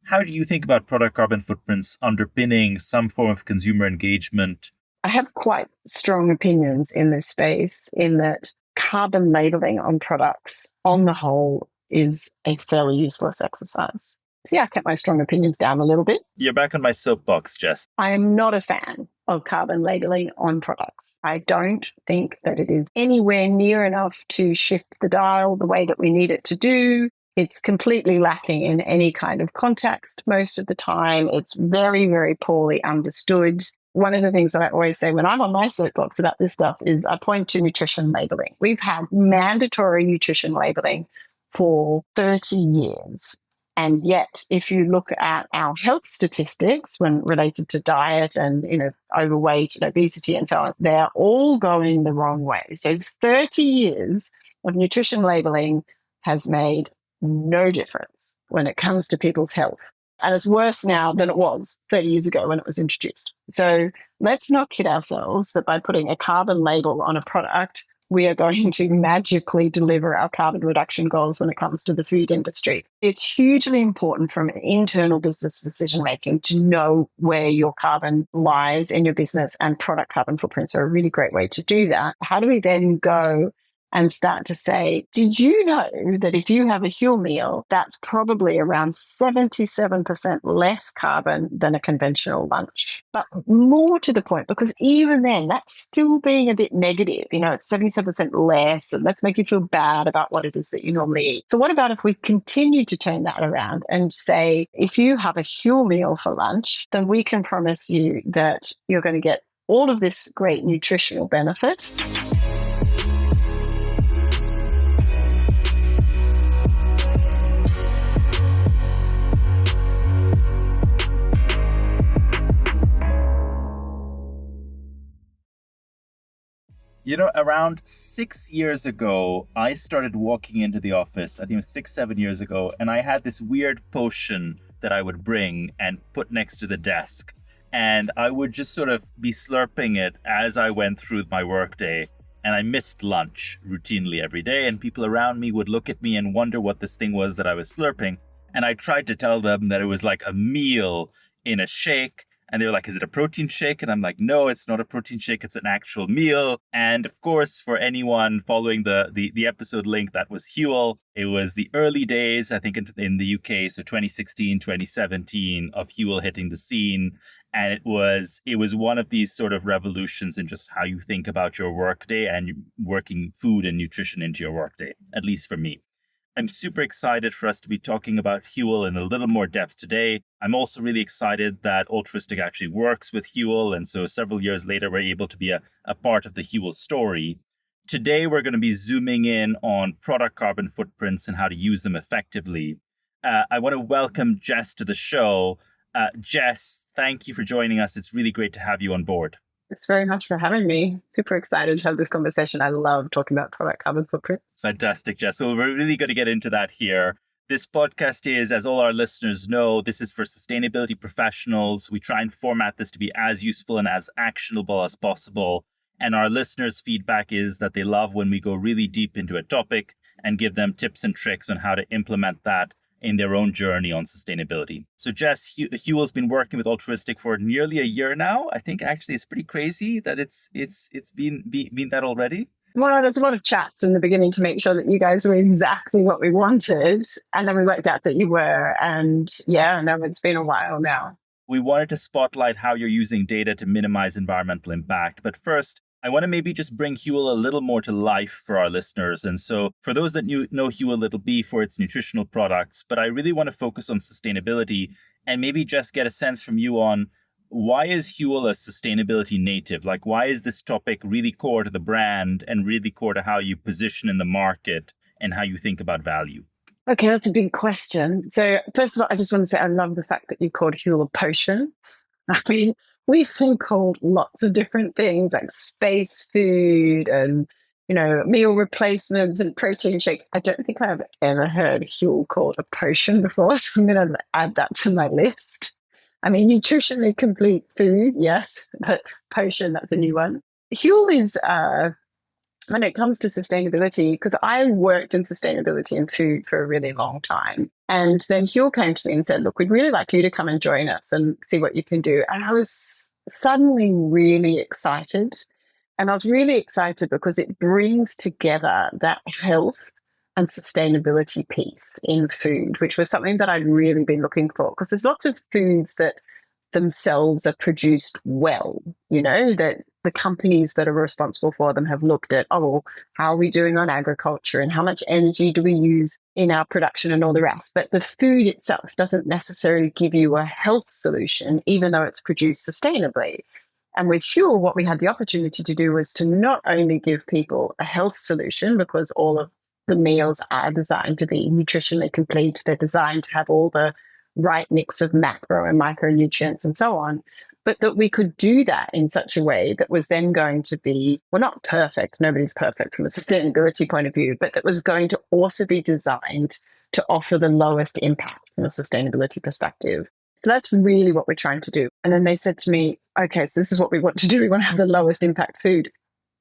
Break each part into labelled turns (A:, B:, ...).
A: How do you think about product carbon footprints underpinning some form of consumer engagement?
B: I have quite strong opinions in this space in that carbon labeling on products on the whole is a fairly useless exercise. So yeah, I kept my strong opinions down a little bit.
A: You're back on my soapbox, Jess.
B: I am not a fan of carbon labeling on products. I don't think that it is anywhere near enough to shift the dial the way that we need it to do. It's completely lacking in any kind of context most of the time. It's very, very poorly understood. One of the things that I always say when I'm on my soapbox about this stuff is I point to nutrition labeling. We've had mandatory nutrition labeling for 30 years. And yet, if you look at our health statistics when related to diet and, overweight and obesity and so on, they're all going the wrong way. So 30 years of nutrition labeling has made no difference when it comes to people's health. And it's worse now than it was 30 years ago when it was introduced. So let's not kid ourselves that by putting a carbon label on a product, we are going to magically deliver our carbon reduction goals when it comes to the food industry. It's hugely important from an internal business decision making to know where your carbon lies in your business, and product carbon footprints are a really great way to do that. How do we then go and start to say, did you know that if you have a Huel meal, that's probably around 77% less carbon than a conventional lunch? But more to the point, because even then, that's still being a bit negative. It's 77% less, and let's make you feel bad about what it is that you normally eat. So what about if we continue to turn that around and say, if you have a Huel meal for lunch, then we can promise you that you're going to get all of this great nutritional benefit.
A: Around 6 years ago, I started walking into the office, I think it was 7 years ago, and I had this weird potion that I would bring and put next to the desk. And I would just sort of be slurping it as I went through my workday. And I missed lunch routinely every day, and people around me would look at me and wonder what this thing was that I was slurping. And I tried to tell them that it was like a meal in a shake. And they were like, is it a protein shake? And I'm like, no, it's not a protein shake. It's an actual meal. And of course, for anyone following the episode link, that was Huel. It was the early days, I think, in the UK. So 2016, 2017 of Huel hitting the scene. And it was one of these sort of revolutions in just how you think about your workday and working food and nutrition into your workday, at least for me. I'm super excited for us to be talking about Huel in a little more depth today. I'm also really excited that Altruistic actually works with Huel. And so several years later, we're able to be a part of the Huel story. Today, we're going to be zooming in on product carbon footprints and how to use them effectively. I want to welcome Jess to the show. Jess, thank you for joining us. It's really great to have you on board.
B: Thanks very much for having me. Super excited to have this conversation. I love talking about product carbon footprint.
A: Fantastic, Jess. Well, we're really going to get into that here. This podcast is, as all our listeners know, this is for sustainability professionals. We try and format this to be as useful and as actionable as possible. And our listeners' feedback is that they love when we go really deep into a topic and give them tips and tricks on how to implement that in their own journey on sustainability. So Jess, Huel's been working with Altruistic for nearly a year now. I think actually it's pretty crazy that it's been that already.
B: Well, there's a lot of chats in the beginning to make sure that you guys were exactly what we wanted. And then we worked out that you were. And yeah, no, it's been a while now.
A: We wanted to spotlight how you're using data to minimize environmental impact. But first, I want to maybe just bring Huel a little more to life for our listeners. And so for those that know Huel, it'll be for its nutritional products. But I really want to focus on sustainability and maybe just get a sense from you on why is Huel a sustainability native? Like, why is this topic really core to the brand and really core to how you position in the market and how you think about value?
B: Okay, that's a big question. So first of all, I just want to say I love the fact that you called Huel a potion. I mean, we've been called lots of different things like space food and, meal replacements and protein shakes. I don't think I've ever heard Huel called a potion before, so I'm going to add that to my list. I mean, nutritionally complete food, yes, but potion, that's a new one. Huel is when it comes to sustainability, because I worked in sustainability in food for a really long time. And then Huel came to me and said, look, we'd really like you to come and join us and see what you can do. And I was suddenly really excited. And I was really excited because it brings together that health and sustainability piece in food, which was something that I'd really been looking for. Because there's lots of foods that themselves are produced well, that the companies that are responsible for them have looked at, oh, how are we doing on agriculture and how much energy do we use in our production and all the rest. But the food itself doesn't necessarily give you a health solution, even though it's produced sustainably. And with Huel, what we had the opportunity to do was to not only give people a health solution, because all of the meals are designed to be nutritionally complete, they're designed to have all the right mix of macro and micronutrients and so on, but that we could do that in such a way that was then going to be, well, not perfect, nobody's perfect from a sustainability point of view, but that was going to also be designed to offer the lowest impact from a sustainability perspective. So that's really what we're trying to do. And then they said to me, okay, so this is what we want to do. We want to have the lowest impact food.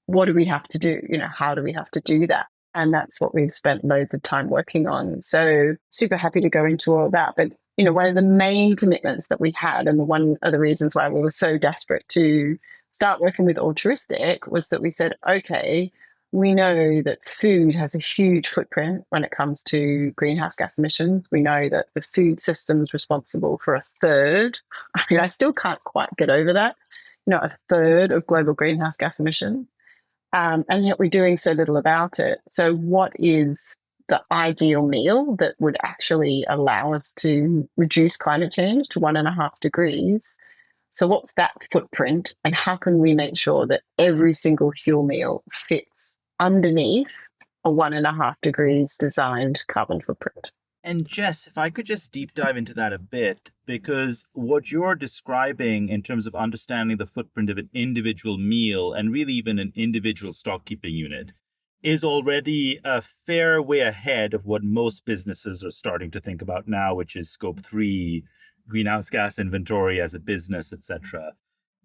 B: What do we have to do? How do we have to do that? And that's what we've spent loads of time working on. So super happy to go into all that. But one of the main commitments that we had, and one of the reasons why we were so desperate to start working with Altruistic, was that we said, okay, we know that food has a huge footprint when it comes to greenhouse gas emissions. We know that the food system is responsible for a third. I still can't quite get over that, a third of global greenhouse gas emissions. And yet we're doing so little about it. So what is the ideal meal that would actually allow us to reduce climate change to 1.5 degrees? So what's that footprint, and how can we make sure that every single Huel meal fits underneath a 1.5 degrees designed carbon footprint?
A: And Jess, if I could just deep dive into that a bit, because what you're describing in terms of understanding the footprint of an individual meal and really even an individual stock keeping unit is already a fair way ahead of what most businesses are starting to think about now, which is scope 3, greenhouse gas inventory as a business, etc.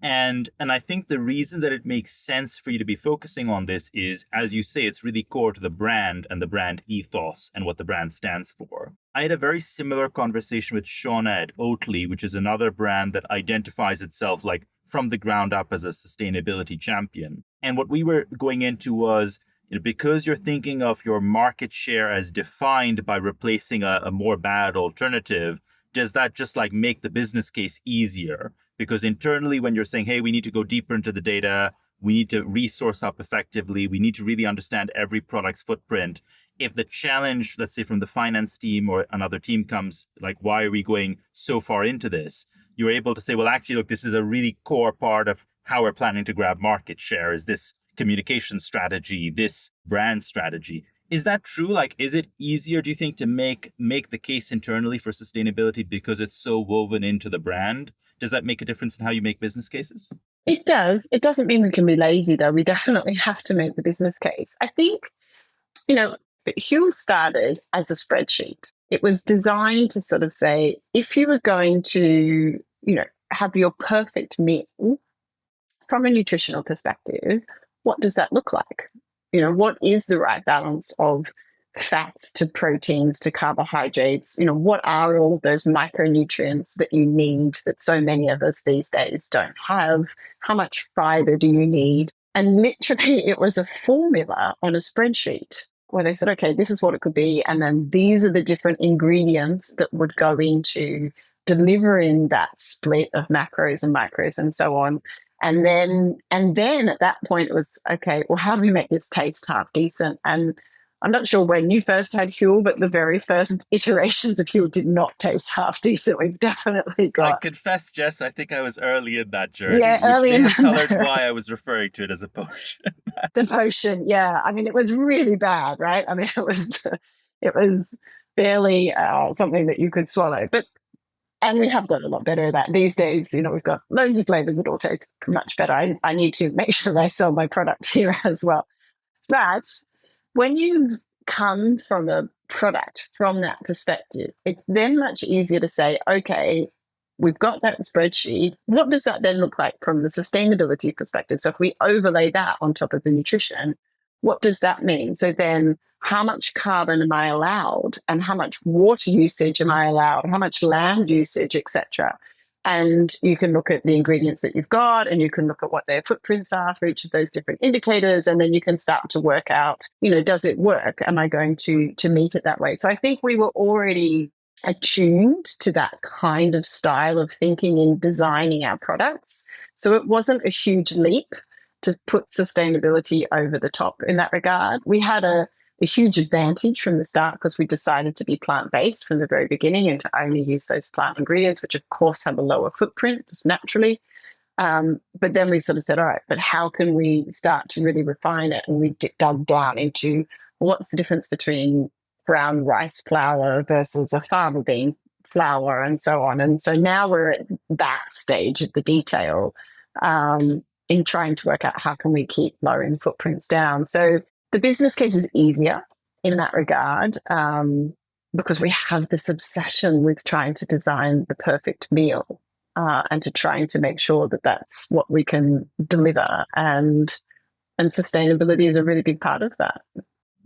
A: And I think the reason that it makes sense for you to be focusing on this is, as you say, it's really core to the brand and the brand ethos and what the brand stands for. I had a very similar conversation with Shauna at Oatly, which is another brand that identifies itself like from the ground up as a sustainability champion. And what we were going into was, because you're thinking of your market share as defined by replacing a more bad alternative, does that just like make the business case easier? Because internally, when you're saying, hey, we need to go deeper into the data, we need to resource up effectively, we need to really understand every product's footprint. If the challenge, let's say from the finance team or another team comes, like, why are we going so far into this? You're able to say, well, actually, look, this is a really core part of how we're planning to grab market share, is this communication strategy, this brand strategy. Is that true? Like, is it easier, do you think, to make the case internally for sustainability because it's so woven into the brand? Does that make a difference in how you make business cases?
B: It does. It doesn't mean we can be lazy, though. We definitely have to make the business case. I think, Huel started as a spreadsheet. It was designed to sort of say, if you were going to, have your perfect meal from a nutritional perspective, what does that look like? What is the right balance of fats to proteins to carbohydrates? What are all of those micronutrients that you need that so many of us these days don't have? How much fiber do you need? And literally it was a formula on a spreadsheet where they said, okay, this is what it could be. And then these are the different ingredients that would go into delivering that split of macros and micros and so on. And then at that point it was, okay, well, how do we make this taste half decent? And I'm not sure when you first had Huel, but the very first iterations of Huel did not taste half decent. We've definitely got...
A: I confess, Jess, I think I was early in that journey,
B: yeah, early
A: which may
B: in
A: have colored why I was referring to it as a potion.
B: The potion, yeah. I mean, it was really bad, right? I mean, it was barely something that you could swallow. And we have got a lot better at that. These days, we've got loads of flavors that all taste much better. I need to make sure I sell my product here as well. But when you come from a product from that perspective, it's then much easier to say, okay, we've got that spreadsheet. What does that then look like from the sustainability perspective? So if we overlay that on top of the nutrition, what does that mean? So then how much carbon am I allowed, and how much water usage am I allowed, how much land usage, etc. And you can look at the ingredients that you've got, and you can look at what their footprints are for each of those different indicators. And then you can start to work out, does it work? Am I going to meet it that way? So I think we were already attuned to that kind of style of thinking in designing our products. So it wasn't a huge leap to put sustainability over the top in that regard. We had a huge advantage from the start because we decided to be plant-based from the very beginning and to only use those plant ingredients, which of course have a lower footprint just naturally. But then we sort of said, all right, but how can we start to really refine it? And we dug down into what's the difference between brown rice flour versus a fava bean flour and so on. And so now we're at that stage of the detail in trying to work out how can we keep lowering footprints down. So the business case is easier in that regard because we have this obsession with trying to design the perfect meal and to trying to make sure that that's what we can deliver. And sustainability is a really big part of that.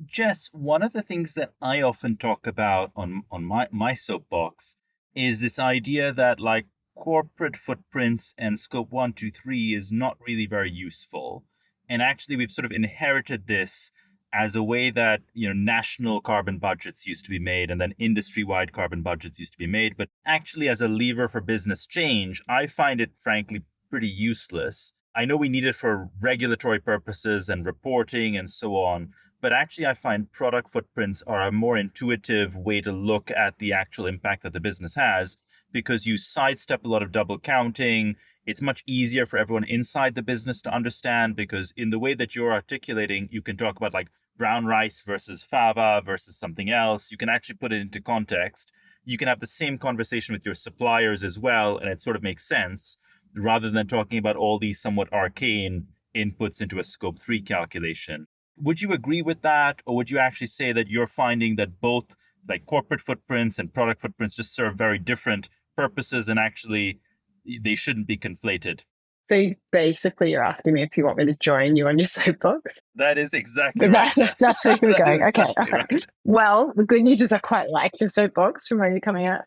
A: Jess, one of the things that I often talk about on my soapbox is this idea that like corporate footprints and scope 1, 2, 3 is not really very useful. And actually, we've sort of inherited this as a way that, national carbon budgets used to be made and then industry-wide carbon budgets used to be made. But actually, as a lever for business change, I find it, frankly, pretty useless. I know we need it for regulatory purposes and reporting and so on. But actually, I find product footprints are a more intuitive way to look at the actual impact that the business has because you sidestep a lot of double counting. It's much easier for everyone inside the business to understand because in the way that you're articulating, you can talk about like brown rice versus fava versus something else. You can actually put it into context. You can have the same conversation with your suppliers as well, and it sort of makes sense rather than talking about all these somewhat arcane inputs into a scope 3 calculation. Would you agree with that? Or would you actually say that you're finding that both like corporate footprints and product footprints just serve very different purposes and actually they shouldn't be conflated?
B: So basically you're asking me if you want me to join you on your soapbox?
A: That is exactly right.
B: That's where you're going. Okay.
A: Exactly right.
B: Well, the good news is I quite like your soapbox from where you're coming at.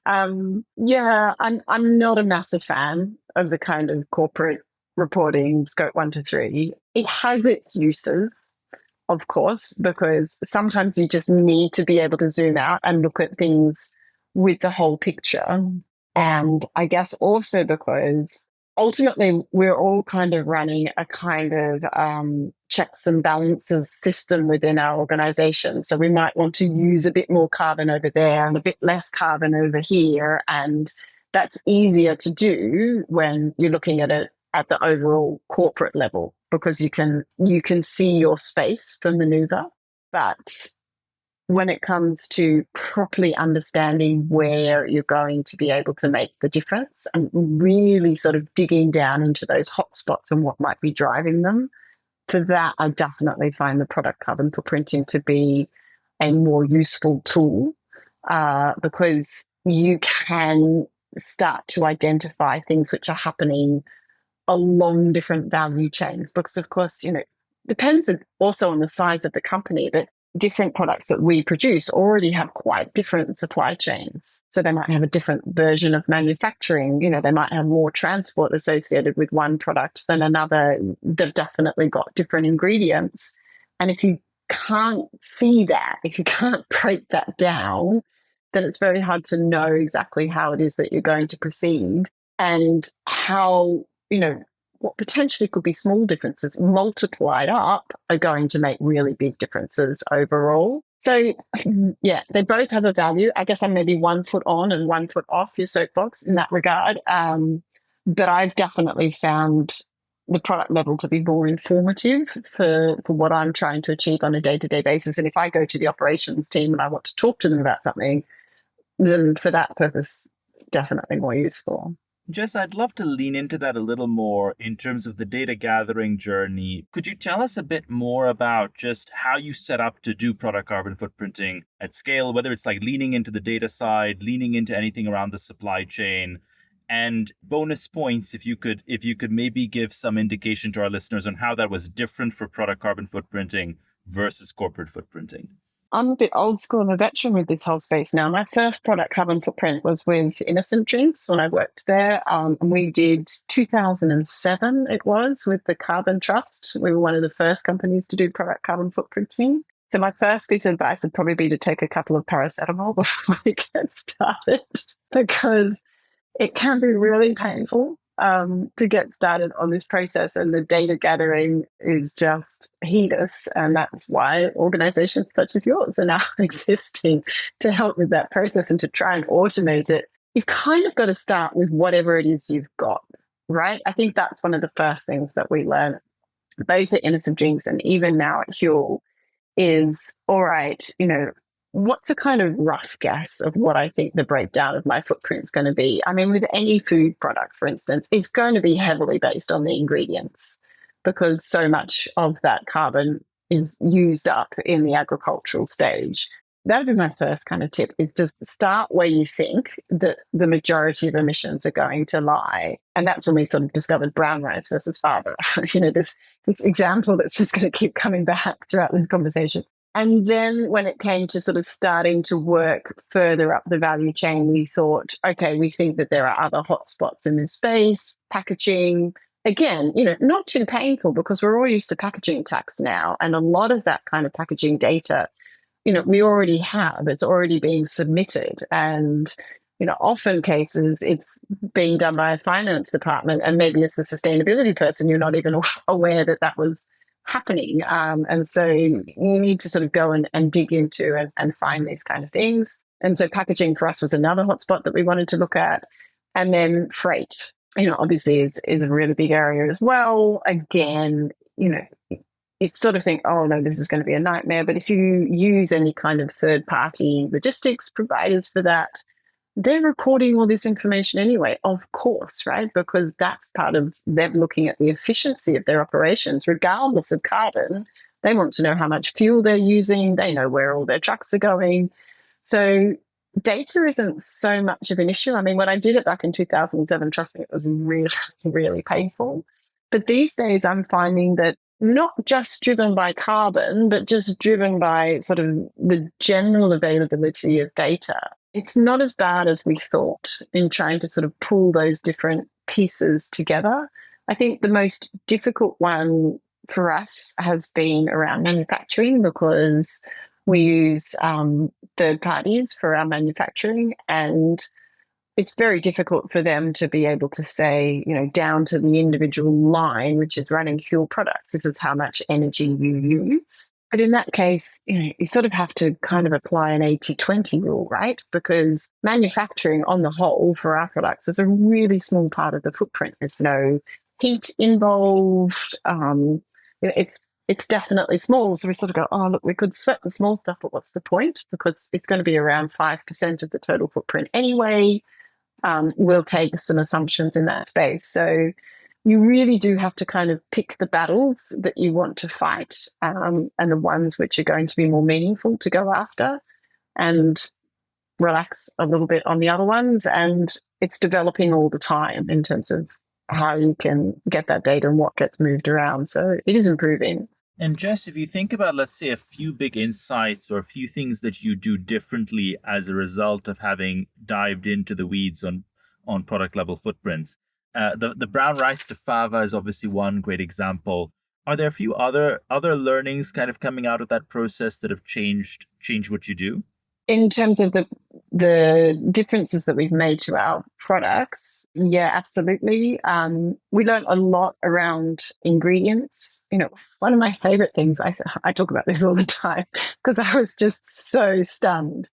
B: Yeah, I'm not a massive fan of the kind of corporate reporting scope 1 to 3. It has its uses, of course, because sometimes you just need to be able to zoom out and look at things with the whole picture. And I guess also because ultimately we're all kind of running a kind of checks and balances system within our organization. So we might want to use a bit more carbon over there and a bit less carbon over here. And that's easier to do when you're looking at it at the overall corporate level because you can see your space for maneuver. But when it comes to properly understanding where you're going to be able to make the difference and really sort of digging down into those hotspots and what might be driving them, for that, I definitely find the product carbon footprinting to be a more useful tool because you can start to identify things which are happening along different value chains. Because, of course, depends also on the size of the company, but different products that we produce already have quite different supply chains. So they might have a different version of manufacturing. They might have more transport associated with one product than another. They've definitely got different ingredients. And if you can't see that, if you can't break that down, then it's very hard to know exactly how it is that you're going to proceed and how, what potentially could be small differences multiplied up are going to make really big differences overall. So, yeah, they both have a value. I guess I'm maybe 1 foot on and 1 foot off your soapbox in that regard. But I've definitely found the product level to be more informative for what I'm trying to achieve on a day-to-day basis. And if I go to the operations team and I want to talk to them about something, then for that purpose, definitely more useful.
A: Jess, I'd love to lean into that a little more in terms of the data gathering journey. Could you tell us a bit more about just how you set up to do product carbon footprinting at scale, whether it's like leaning into the data side, leaning into anything around the supply chain, and bonus points if you could maybe give some indication to our listeners on how that was different for product carbon footprinting versus corporate footprinting?
B: I'm a bit old school. I'm a veteran with this whole space now. My first product carbon footprint was with Innocent Drinks when I worked there. And we did 2007, it was, with the Carbon Trust. We were one of the first companies to do product carbon footprinting. So my first piece of advice would probably be to take a couple of paracetamol before we get started, because it can be really painful to get started on this process, and the data gathering is just heinous. And that's why organizations such as yours are now existing to help with that process and to try and automate it. You've kind of got to start with whatever it is you've got, right? I think that's one of the first things that we learn, both at Innocent Drinks and even now at Huel, is, all right, what's a kind of rough guess of what I think the breakdown of my footprint is going to be? I mean, with any food product, for instance, it's going to be heavily based on the ingredients, because so much of that carbon is used up in the agricultural stage. That would be my first kind of tip, is just start where you think that the majority of emissions are going to lie. And that's when we sort of discovered brown rice versus fava. This example that's just going to keep coming back throughout this conversation. And then when it came to sort of starting to work further up the value chain, we thought, okay, we think that there are other hotspots in this space, packaging. Again, not too painful, because we're all used to packaging tax now. And a lot of that kind of packaging data, we already have. It's already being submitted. And, often cases it's being done by a finance department. And maybe as the sustainability person, you're not even aware that that was happening. And so you need to sort of go and dig into and find these kind of things. And so packaging for us was another hotspot that we wanted to look at. And then freight, obviously is a really big area as well. Again, you sort of think, oh no, this is going to be a nightmare. But if you use any kind of third-party logistics providers for that, they're recording all this information anyway, of course, right? Because that's part of them looking at the efficiency of their operations, regardless of carbon. They want to know how much fuel they're using. They know where all their trucks are going. So data isn't so much of an issue. I mean, when I did it back in 2007, trust me, it was really, really painful. But these days I'm finding that not just driven by carbon, but just driven by sort of the general availability of data, it's not as bad as we thought in trying to sort of pull those different pieces together. I think the most difficult one for us has been around manufacturing, because we use third parties for our manufacturing, and it's very difficult for them to be able to say, down to the individual line, which is running fuel products, this is how much energy you use. But in that case, you sort of have to kind of apply an 80-20 rule, right? Because manufacturing on the whole for our products is a really small part of the footprint. There's no heat involved. It's definitely small. So we sort of go, oh, look, we could sweat the small stuff, but what's the point? Because it's going to be around 5% of the total footprint anyway. We'll take some assumptions in that space. So you really do have to kind of pick the battles that you want to fight, and the ones which are going to be more meaningful to go after, and relax a little bit on the other ones. And it's developing all the time in terms of how you can get that data and what gets moved around. So it is improving.
A: And Jess, if you think about, let's say, a few big insights or a few things that you do differently as a result of having dived into the weeds on product level footprints, the brown rice to fava is obviously one great example. Are there a few other learnings kind of coming out of that process that have changed what you do?
B: In terms of the differences that we've made to our products, yeah, absolutely. We learned a lot around ingredients. One of my favorite things, I talk about this all the time because I was just so stunned,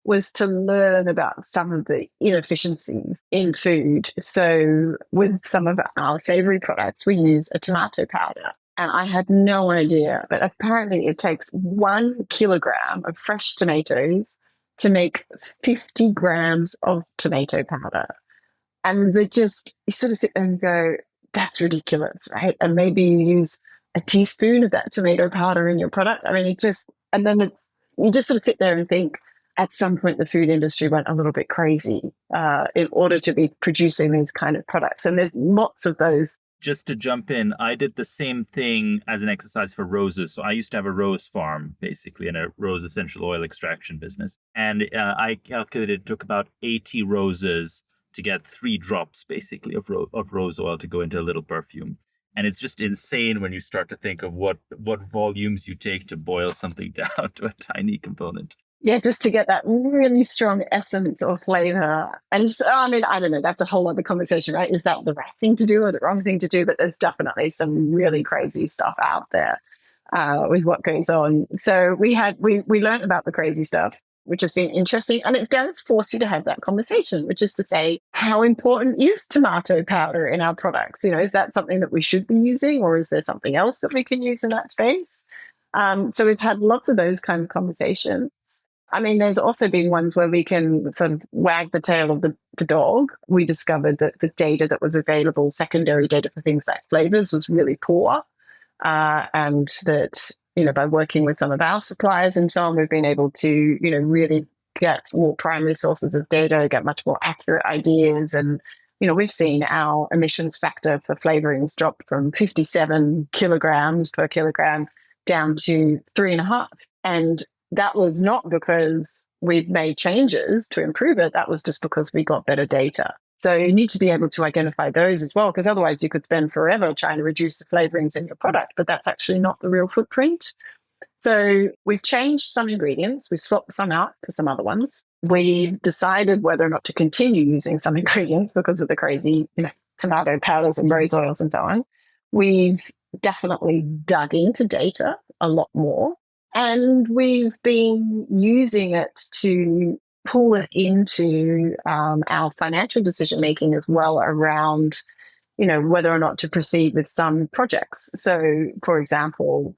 B: was to learn about some of the inefficiencies in food. So with some of our savory products, we use a tomato powder. And I had no idea, but apparently it takes 1 kilogram of fresh tomatoes to make 50 grams of tomato powder. And you sort of sit there and go, that's ridiculous, right? And maybe you use a teaspoon of that tomato powder in your product. I mean, you just sort of sit there and think, at some point the food industry went a little bit crazy in order to be producing these kind of products. And there's lots of those
A: Just to jump in, I did the same thing as an exercise for roses. So I used to have a rose farm, basically, and a rose essential oil extraction business. And I calculated it took about 80 roses to get 3 drops, basically, of rose oil to go into a little perfume. And it's just insane when you start to think of what volumes you take to boil something down to a tiny component.
B: Yeah, just to get that really strong essence or flavor. And so, I mean, I don't know, that's a whole other conversation, right? Is that the right thing to do or the wrong thing to do? But there's definitely some really crazy stuff out there with what goes on. So we learned about the crazy stuff, which has been interesting. And it does force you to have that conversation, which is to say, how important is tomato powder in our products? Is that something that we should be using, or is there something else that we can use in that space? So we've had lots of those kind of conversations. I mean, there's also been ones where we can sort of wag the tail of the dog. We discovered that the data that was available, secondary data for things like flavors, was really poor. And that, by working with some of our suppliers and so on, we've been able to, really get more primary sources of data, get much more accurate ideas. And, we've seen our emissions factor for flavorings drop from 57 kilograms per kilogram down to 3.5. And that was not because we've made changes to improve it. That was just because we got better data. So you need to be able to identify those as well, because otherwise you could spend forever trying to reduce the flavorings in your product, but that's actually not the real footprint. So we've changed some ingredients. We've swapped some out for some other ones. We decided whether or not to continue using some ingredients because of the crazy, tomato powders and rose oils and so on. We've definitely dug into data a lot more. And we've been using it to pull it into our financial decision making as well around, whether or not to proceed with some projects. So, for example,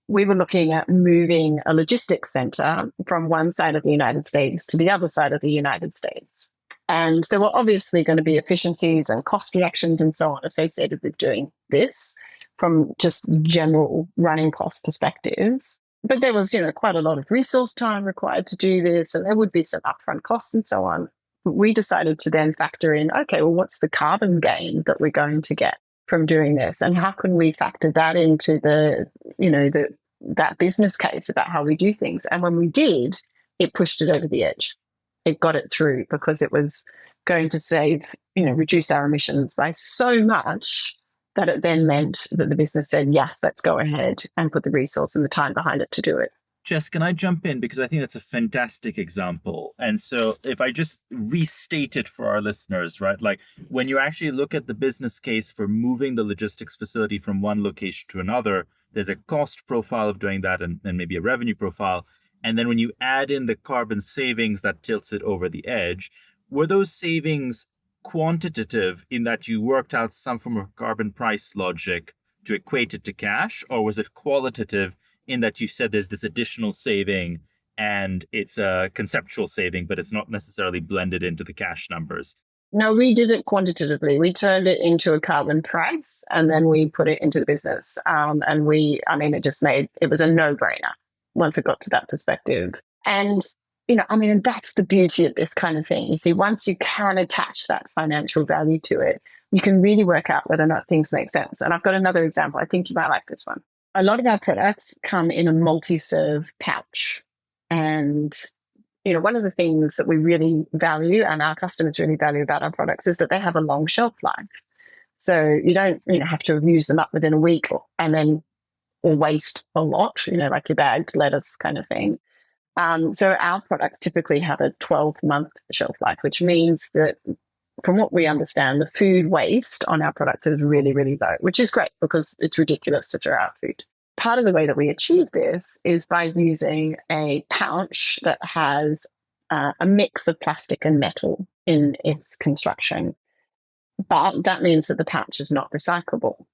B: we were looking at moving a logistics center from one side of the United States to the other side of the United States. And there were obviously going to be efficiencies and cost reductions and so on associated with doing this from just general running cost perspectives. But there was, quite a lot of resource time required to do this, and there would be some upfront costs and so on. We decided to then factor in, okay, well, what's the carbon gain that we're going to get from doing this? And how can we factor that into that business case about how we do things? And when we did, it pushed it over the edge. It got it through because it was going to save, reduce our emissions by so much that it then meant that the business said, yes, let's go ahead and put the resource and the time behind it to do it.
A: Jess, can I jump in? Because I think that's a fantastic example. And so if I just restate it for our listeners, right? Like when you actually look at the business case for moving the logistics facility from one location to another, there's a cost profile of doing that and maybe a revenue profile. And then when you add in the carbon savings that tilts it over the edge, were those savings quantitative in that you worked out some form of carbon price logic to equate it to cash? Or was it qualitative in that you said there's this additional saving and it's a conceptual saving, but it's not necessarily blended into the cash numbers?
B: No, we did it quantitatively. We turned it into a carbon price and then we put it into the business. It was a no-brainer once it got to that perspective. And and that's the beauty of this kind of thing. You see, once you can attach that financial value to it, you can really work out whether or not things make sense. And I've got another example. I think you might like this one. A lot of our products come in a multi-serve pouch. And, one of the things that we really value and our customers really value about our products is that they have a long shelf life. So you don't, have to use them up within a week or waste a lot, like your bagged lettuce kind of thing. So our products typically have a 12-month shelf life, which means that from what we understand, the food waste on our products is really, really low, which is great because it's ridiculous to throw out food. Part of the way that we achieve this is by using a pouch that has a mix of plastic and metal in its construction. But that means that the pouch is not recyclable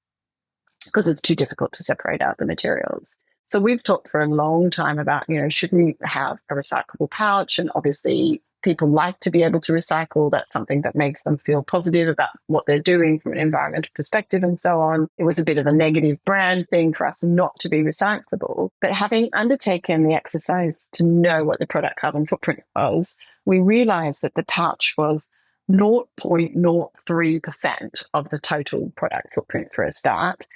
B: because it's too difficult to separate out the materials. So we've talked for a long time about, should we have a recyclable pouch? And obviously people like to be able to recycle. That's something that makes them feel positive about what they're doing from an environmental perspective and so on. It was a bit of a negative brand thing for us not to be recyclable. But having undertaken the exercise to know what the product carbon footprint was, we realized that the pouch was 0.03% of the total product footprint for a start.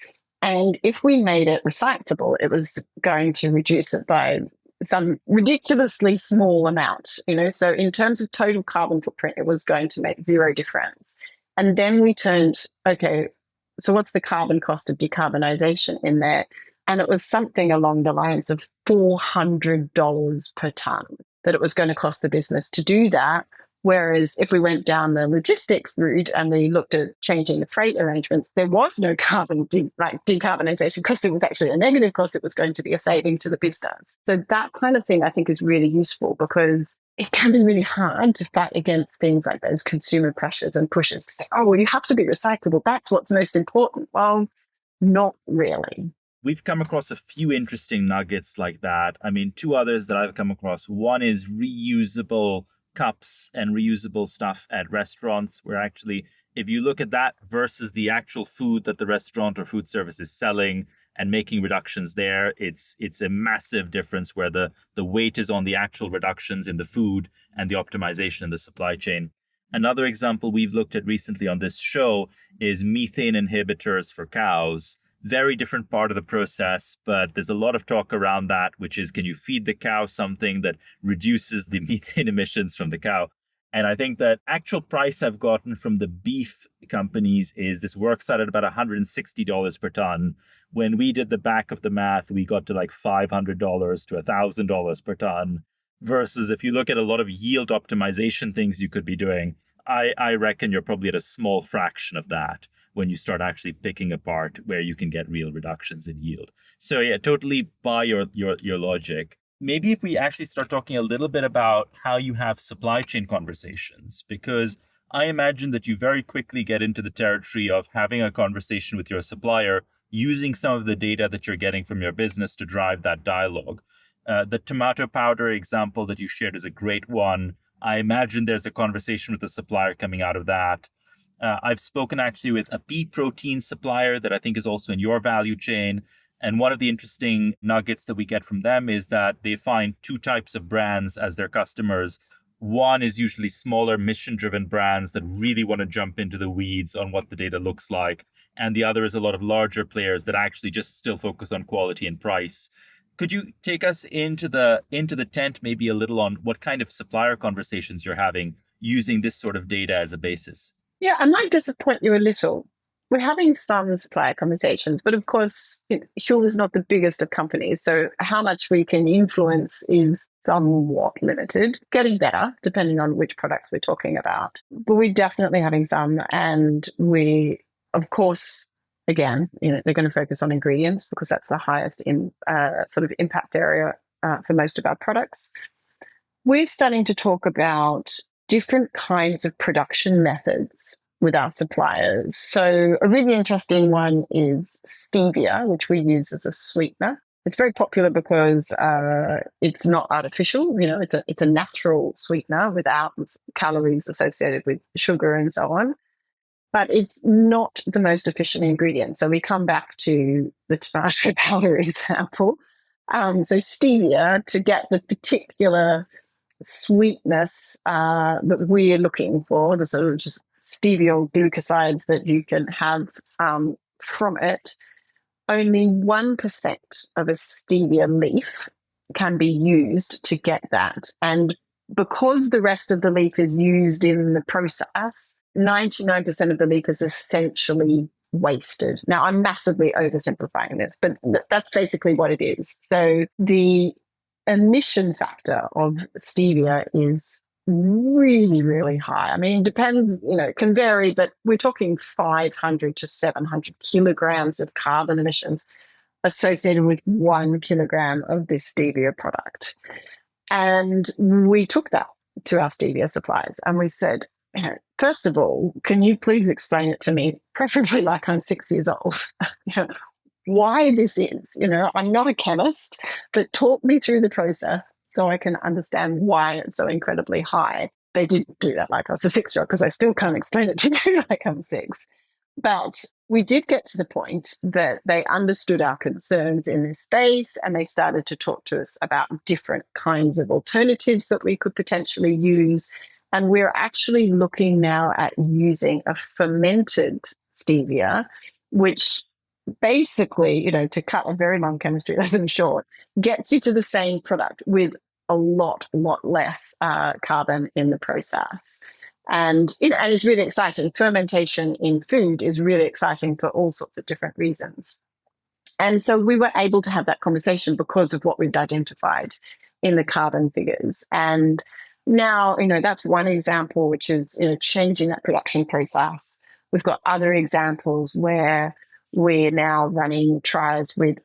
B: And if we made it recyclable, it was going to reduce it by some ridiculously small amount, So in terms of total carbon footprint, it was going to make zero difference. And then we turned, okay, so what's the carbon cost of decarbonisation in there? And it was something along the lines of $400 per tonne that it was going to cost the business to do that. Whereas if we went down the logistics route and we looked at changing the freight arrangements, there was no decarbonisation because there was actually a negative cost. It was going to be a saving to the business. So that kind of thing I think is really useful because it can be really hard to fight against things like those consumer pressures and pushes to say, oh, well, you have to be recyclable. That's what's most important. Well, not really.
A: We've come across a few interesting nuggets like that. I mean, two others that I've come across. One is reusable cups and reusable stuff at restaurants, where actually, if you look at that versus the actual food that the restaurant or food service is selling and making reductions there, it's a massive difference where the weight is on the actual reductions in the food and the optimization in the supply chain. Another example we've looked at recently on this show is methane inhibitors for cows. Very different part of the process, but there's a lot of talk around that, which is, can you feed the cow something that reduces the methane emissions from the cow? And I think that actual price I've gotten from the beef companies is this works out at about $160 per ton. When we did the back of the math, we got to like $500 to $1,000 per ton. Versus if you look at a lot of yield optimization things you could be doing, I reckon you're probably at a small fraction of that when you start actually picking apart where you can get real reductions in yield. So yeah, totally buy your logic. Maybe if we actually start talking a little bit about how you have supply chain conversations, because I imagine that you very quickly get into the territory of having a conversation with your supplier, using some of the data that you're getting from your business to drive that dialogue. The tomato powder example that you shared is a great one. I imagine there's a conversation with the supplier coming out of that. I've spoken actually with a pea protein supplier that I think is also in your value chain. And one of the interesting nuggets that we get from them is that they find two types of brands as their customers. One is usually smaller mission-driven brands that really want to jump into the weeds on what the data looks like. And the other is a lot of larger players that actually just still focus on quality and price. Could you take us into the tent maybe a little on what kind of supplier conversations you're having using this sort of data as a basis?
B: Yeah, I might disappoint you a little. We're having some supplier conversations, but of course, Huel is not the biggest of companies. So how much we can influence is somewhat limited, getting better, depending on which products we're talking about. But we're definitely having some. And we, of course, again, they're going to focus on ingredients because that's the highest sort of impact area for most of our products. We're starting to talk about different kinds of production methods with our suppliers. So a really interesting one is stevia, which we use as a sweetener. It's very popular because it's not artificial. It's a natural sweetener without calories associated with sugar and so on. But it's not the most efficient ingredient. So we come back to the tomato powder example. So stevia, to get the particular sweetness that we're looking for, the sort of just steviol glucosides that you can have from it, only 1% of a stevia leaf can be used to get that. And because the rest of the leaf is used in the process, 99% of the leaf is essentially wasted. Now, I'm massively oversimplifying this, but that's basically what it is. So the emission factor of stevia is really, really high. I mean, it depends, it can vary, but we're talking 500 to 700 kilograms of carbon emissions associated with 1 kilogram of this stevia product. And we took that to our stevia suppliers and we said, first of all, can you please explain it to me, preferably like I'm 6 years old? Why this is, I'm not a chemist, but talk me through the process so I can understand why it's so incredibly high. They didn't do that like I was a 6-year-old because I still can't explain it to you like I'm 6. But we did get to the point that they understood our concerns in this space and they started to talk to us about different kinds of alternatives that we could potentially use. And we're actually looking now at using a fermented stevia, which basically, to cut a very long chemistry lesson short, gets you to the same product with a lot less carbon in the process. And and it's really exciting. Fermentation in food is really exciting for all sorts of different reasons. And so we were able to have that conversation because of what we've identified in the carbon figures. And now, that's one example, which is, changing that production process. We've got other examples where we're now running trials with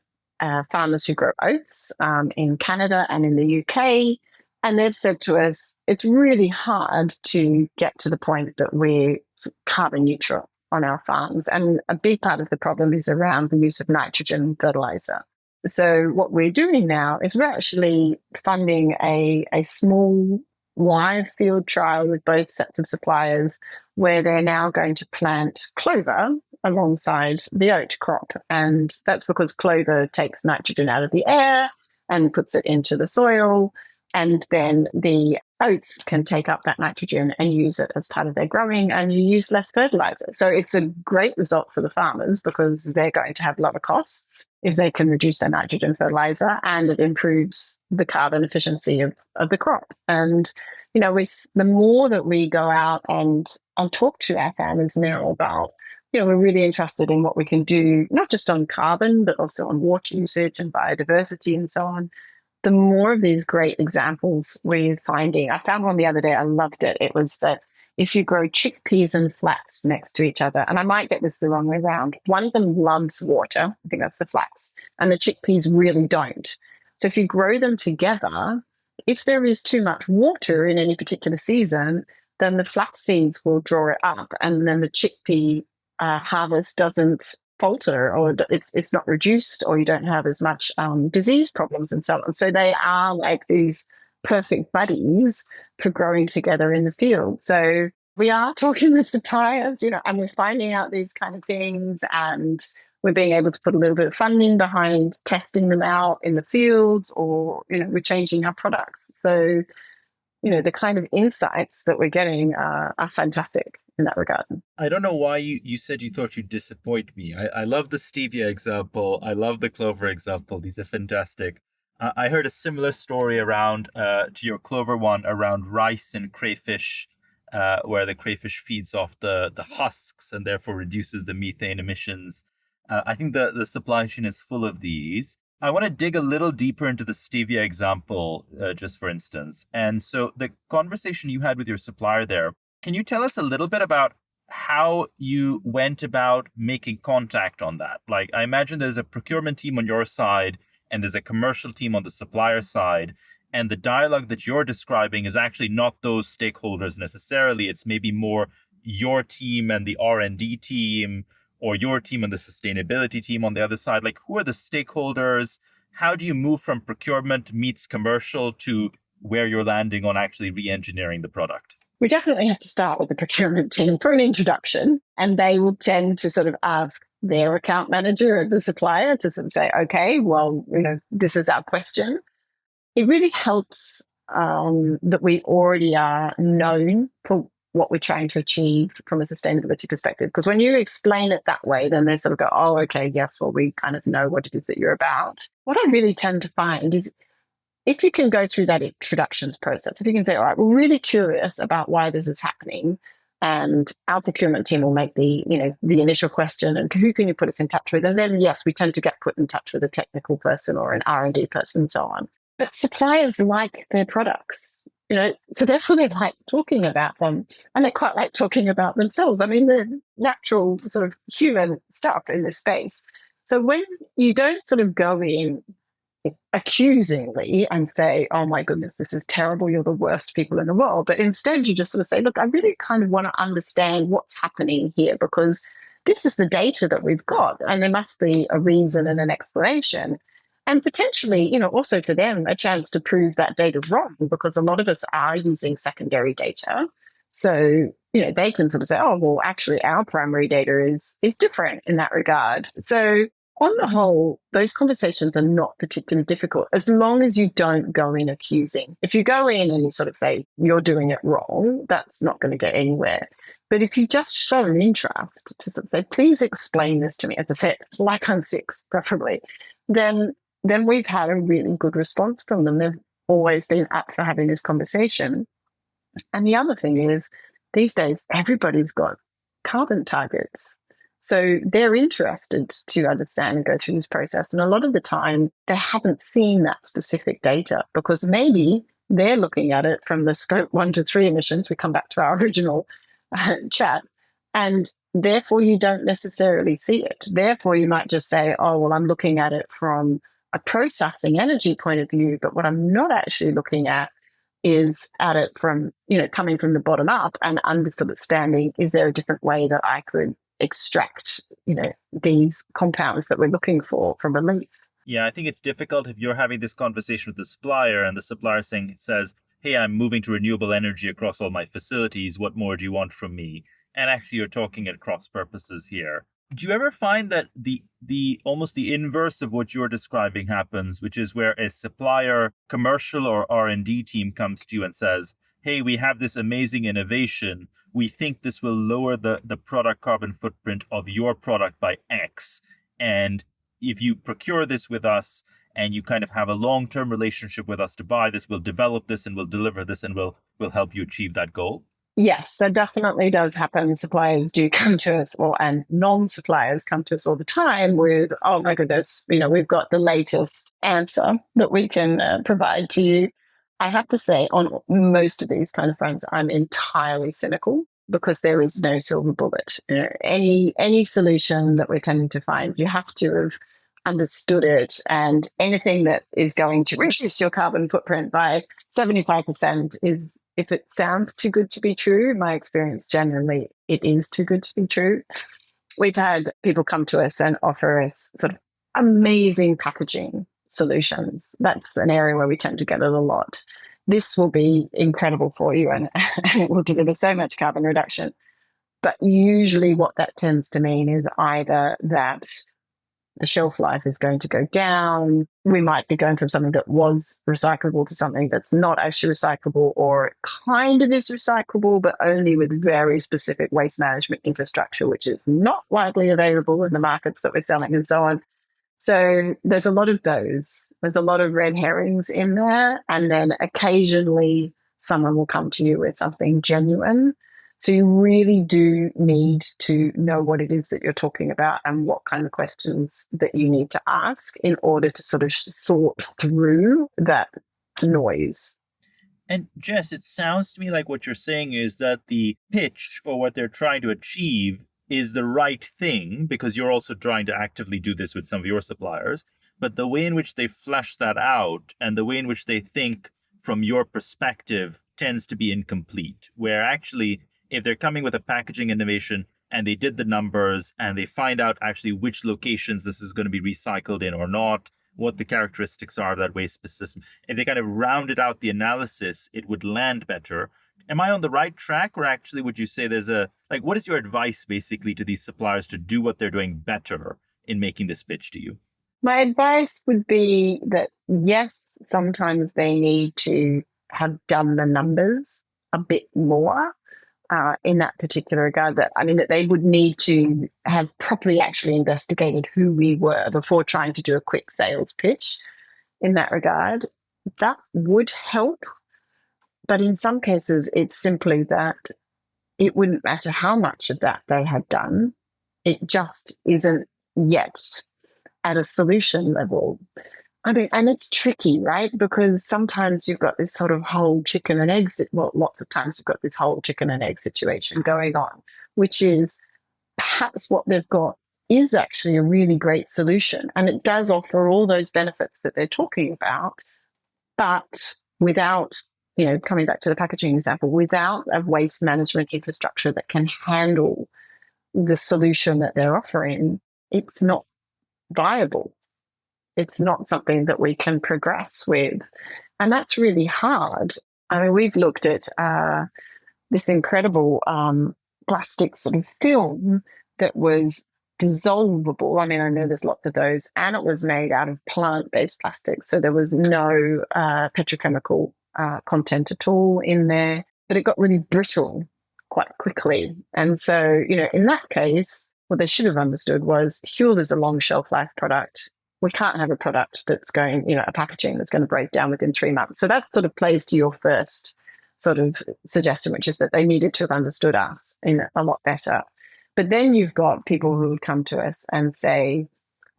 B: farmers who grow oats in Canada and in the UK. And they've said to us, it's really hard to get to the point that we're carbon neutral on our farms. And a big part of the problem is around the use of nitrogen fertilizer. So what we're doing now is we're actually funding a small live field trial with both sets of suppliers where they're now going to plant clover alongside the oat crop. And that's because clover takes nitrogen out of the air and puts it into the soil. And then the oats can take up that nitrogen and use it as part of their growing, and you use less fertilizer. So it's a great result for the farmers because they're going to have lower costs if they can reduce their nitrogen fertilizer, and it improves the carbon efficiency of the crop. And, the more that we go out and talk to our farmers now about, we're really interested in what we can do, not just on carbon, but also on water usage and biodiversity and so on. The more of these great examples we're finding. I found one the other day, I loved it. It was that if you grow chickpeas and flax next to each other, and I might get this the wrong way around, one of them loves water, I think that's the flax, and the chickpeas really don't. So if you grow them together, if there is too much water in any particular season, then the flax seeds will draw it up, and then the chickpea harvest doesn't falter, or it's not reduced, or you don't have as much disease problems and so on. So they are like these perfect buddies for growing together in the field. So we are talking with suppliers, and we're finding out these kind of things, and we're being able to put a little bit of funding behind testing them out in the fields, or, we're changing our products. So, the kind of insights that we're getting are fantastic in that regard.
A: I don't know why you said you thought you'd disappoint me. I love the stevia example. I love the clover example. These are fantastic. I heard a similar story around to your clover one around rice and crayfish, where the crayfish feeds off the husks and therefore reduces the methane emissions. I think the supply chain is full of these. I want to dig a little deeper into the stevia example, just for instance. And so the conversation you had with your supplier there, can you tell us a little bit about how you went about making contact on that? Like, I imagine there's a procurement team on your side and there's a commercial team on the supplier side. And the dialogue that you're describing is actually not those stakeholders necessarily. It's maybe more your team and the R&D team, or your team and the sustainability team on the other side. Like, who are the stakeholders? How do you move from procurement meets commercial to where you're landing on actually re-engineering the product?
B: We definitely have to start with the procurement team for an introduction, and they will tend to sort of ask their account manager or the supplier to sort of say, okay, well, this is our question. It really helps that we already are known for what we're trying to achieve from a sustainability perspective. Because when you explain it that way, then they sort of go, oh, okay, yes, well, we kind of know what it is that you're about. What I really tend to find is if you can go through that introductions process, if you can say, all right, we're really curious about why this is happening, and our procurement team will make the initial question, and who can you put us in touch with? And then, yes, we tend to get put in touch with a technical person or an R&D person and so on. But suppliers like their products, so therefore they like talking about them, and they quite like talking about themselves. I mean, the natural sort of human stuff in this space. So when you don't sort of go in accusingly and say, oh my goodness, this is terrible, you're the worst people in the world, but instead you just sort of say, look, I really kind of want to understand what's happening here, because this is the data that we've got, and there must be a reason and an explanation. And potentially, also for them, a chance to prove that data wrong, because a lot of us are using secondary data. So, they can sort of say, oh, well, actually, our primary data is different in that regard. So On the whole, those conversations are not particularly difficult as long as you don't go in accusing. If you go in and you sort of say you're doing it wrong, that's not going to get anywhere. But if you just show an interest to sort of say, please explain this to me, as I said, like I'm six, preferably, then we've had a really good response from them. They've always been up for having this conversation. And the other thing is, these days, everybody's got carbon targets. So they're interested to understand and go through this process. And a lot of the time, they haven't seen that specific data because maybe they're looking at it from the scope 1 to 3 emissions. We come back to our original chat. And therefore, you don't necessarily see it. Therefore, you might just say, oh, well, I'm looking at it from a processing energy point of view. But what I'm not actually looking at is at it from, coming from the bottom up and understanding, is there a different way that I could extract, these compounds that we're looking for from a leaf?
A: Yeah, I think it's difficult if you're having this conversation with the supplier and the supplier says, hey, I'm moving to renewable energy across all my facilities. What more do you want from me? And actually you're talking at cross purposes here. Do you ever find that the almost the inverse of what you're describing happens, which is where a supplier, commercial or R&D team comes to you and says, hey, we have this amazing innovation. We think this will lower the product carbon footprint of your product by X. And if you procure this with us and you kind of have a long-term relationship with us to buy this, we'll develop this and we'll deliver this and we'll help you achieve that goal?
B: Yes, that definitely does happen. Suppliers do come to us, and non-suppliers come to us all the time with, oh my goodness, we've got the latest answer that we can provide to you. I have to say, on most of these kind of fronts, I'm entirely cynical because there is no silver bullet. Any solution that we're tending to find, you have to have understood it, and anything that is going to reduce your carbon footprint by 75% is, if it sounds too good to be true, my experience generally, it is too good to be true. We've had people come to us and offer us sort of amazing packaging solutions. That's an area where we tend to get it a lot. This will be incredible for you and it will deliver so much carbon reduction. But usually what that tends to mean is either that the shelf life is going to go down. We might be going from something that was recyclable to something that's not actually recyclable, or it kind of is recyclable, but only with very specific waste management infrastructure, which is not widely available in the markets that we're selling and so on. So there's a lot of those. There's a lot of red herrings in there. And then occasionally someone will come to you with something genuine. So you really do need to know what it is that you're talking about and what kind of questions that you need to ask in order to sort of sort through that noise.
A: And Jess, it sounds to me like what you're saying is that the pitch or what they're trying to achieve is the right thing, because you're also trying to actively do this with some of your suppliers. But the way in which they flesh that out and the way in which they think from your perspective tends to be incomplete, where actually, if they're coming with a packaging innovation and they did the numbers and they find out actually which locations this is going to be recycled in or not, what the characteristics are of that waste system, if they kind of rounded out the analysis, it would land better. Am I on the right track, or actually would you say what is your advice basically to these suppliers to do what they're doing better in making this pitch to you?
B: My advice would be that, yes, sometimes they need to have done the numbers a bit more. In that particular regard, that they would need to have properly actually investigated who we were before trying to do a quick sales pitch in that regard. That would help. But in some cases, it's simply that it wouldn't matter how much of that they had done. It just isn't yet at a solution level. And it's tricky, right? Because sometimes you've got this sort of whole chicken and egg, lots of times you've got this whole chicken and egg situation going on, which is perhaps what they've got is actually a really great solution. And it does offer all those benefits that they're talking about, but without, coming back to the packaging example, without a waste management infrastructure that can handle the solution that they're offering, it's not viable. It's not something that we can progress with. And that's really hard. We've looked at this incredible plastic sort of film that was dissolvable. I mean, I know there's lots of those, and it was made out of plant-based plastic. So there was no petrochemical content at all in there, but it got really brittle quite quickly. And so, in that case, what they should have understood was Huel is a long shelf life product. We can't have a product that's going, a packaging that's going to break down within 3 months. So that sort of plays to your first sort of suggestion, which is that they needed to have understood us a lot better. But then you've got people who would come to us and say,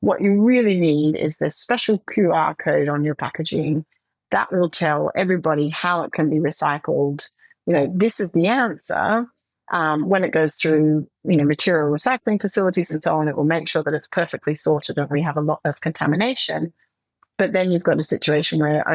B: what you really need is this special QR code on your packaging that will tell everybody how it can be recycled. This is the answer. When it goes through, material recycling facilities and so on, it will make sure that it's perfectly sorted and we have a lot less contamination. But then you've got a situation where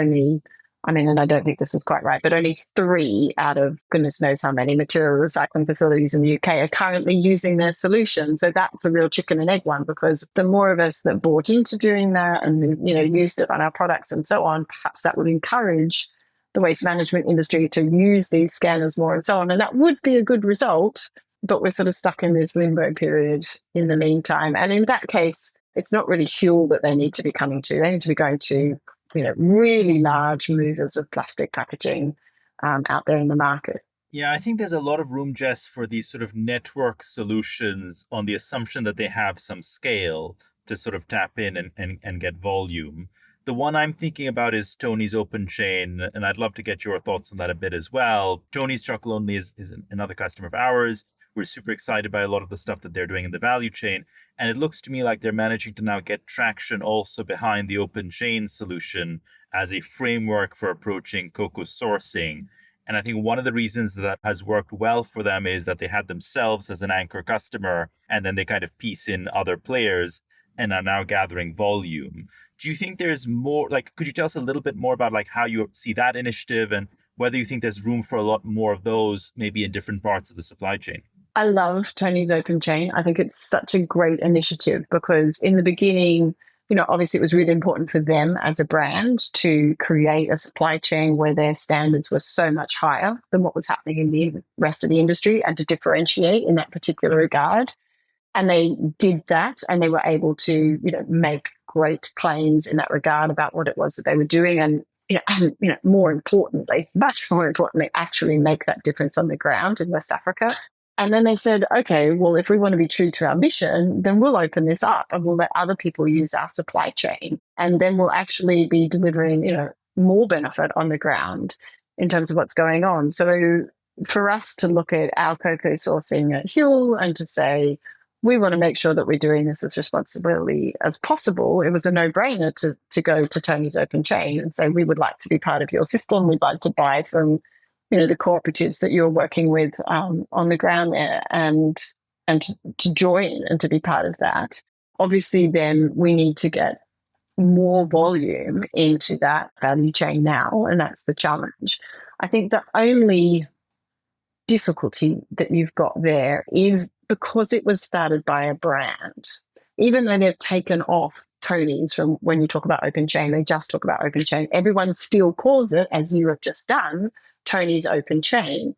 B: and I don't think this was quite right, but only 3 out of goodness knows how many material recycling facilities in the UK are currently using their solution. So that's a real chicken and egg one, because the more of us that bought into doing that and, used it on our products and so on, perhaps that would encourage the waste management industry to use these scanners more and so on. And that would be a good result, but we're sort of stuck in this limbo period in the meantime. And in that case, it's not really Huel that they need to be coming to. They need to be going to really large movers of plastic packaging out there in the market.
A: Yeah, I think there's a lot of room, Jess, for these sort of network solutions on the assumption that they have some scale to sort of tap in and get volume. The one I'm thinking about is Tony's Open Chain, and I'd love to get your thoughts on that a bit as well. Tony's Chocolate Only is another customer of ours. We're super excited by a lot of the stuff that they're doing in the value chain. And it looks to me like they're managing to now get traction also behind the open chain solution as a framework for approaching cocoa sourcing. And I think one of the reasons that has worked well for them is that they had themselves as an anchor customer, and then they kind of piece in other players and are now gathering volume. Do you think there's more, could you tell us a little bit more about how you see that initiative and whether you think there's room for a lot more of those maybe in different parts of the supply chain?
B: I love Tony's Open Chain. I think it's such a great initiative because in the beginning, obviously it was really important for them as a brand to create a supply chain where their standards were so much higher than what was happening in the rest of the industry and to differentiate in that particular regard. And they did that, and they were able to, make great claims in that regard about what it was that they were doing, and more importantly, much more importantly, actually make that difference on the ground in West Africa. And then they said, okay, well, if we want to be true to our mission, then we'll open this up and we'll let other people use our supply chain. And then we'll actually be delivering, more benefit on the ground in terms of what's going on. So for us to look at our cocoa sourcing at Huel and to say, we want to make sure that we're doing this as responsibly as possible, it was a no-brainer to go to Tony's Open Chain and say, we would like to be part of your system. We'd like to buy from the cooperatives that you're working with on the ground there, and to join and to be part of that. Obviously, then we need to get more volume into that value chain now, and that's the challenge. I think the only difficulty that you've got there is because it was started by a brand. Even though they've taken off Tony's from when you talk about Open Chain, they just talk about Open Chain. Everyone still calls it, as you have just done, Tony's Open Chain.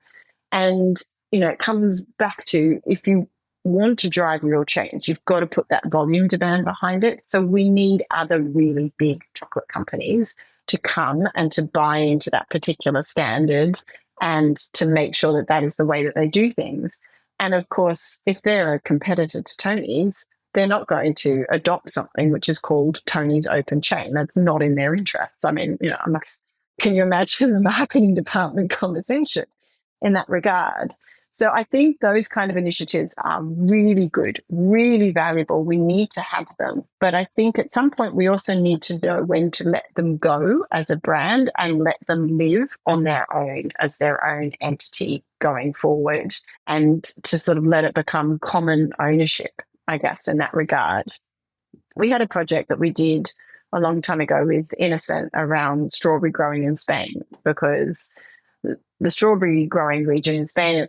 B: And, it comes back to, if you want to drive real change, you've got to put that volume demand behind it. So we need other really big chocolate companies to come and to buy into that particular standard and to make sure that that is the way that they do things. And of course, if they're a competitor to Tony's, they're not going to adopt something which is called Tony's Open Chain. That's not in their interests. I mean, can you imagine the marketing department conversation in that regard? So I think those kind of initiatives are really good, really valuable. We need to have them. But I think at some point we also need to know when to let them go as a brand and let them live on their own as their own entity going forward, and to sort of let it become common ownership, I guess, in that regard. We had a project that we did a long time ago with Innocent around strawberry growing in Spain, because the strawberry growing region in Spain,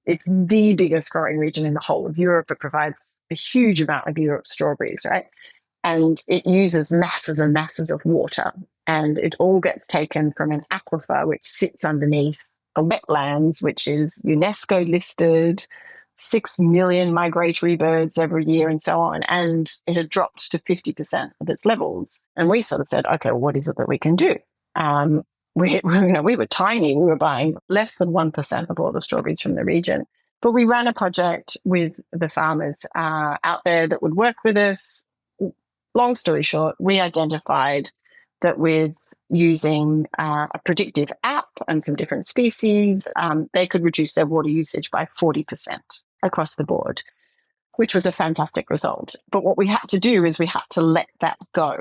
B: it's the biggest growing region in the whole of Europe. It provides a huge amount of Europe's strawberries, right? And it uses masses and masses of water, and it all gets taken from an aquifer which sits underneath a wetlands, which is UNESCO listed. 6 million migratory birds every year and so on. And it had dropped to 50% of its levels. And we sort of said, okay, well, what is it that we can do? We were tiny. We were buying less than 1% of all the strawberries from the region. But we ran a project with the farmers out there that would work with us. Long story short, we identified that with using a predictive app and some different species, they could reduce their water usage by 40% across the board, which was a fantastic result. But what we had to do is we had to let that go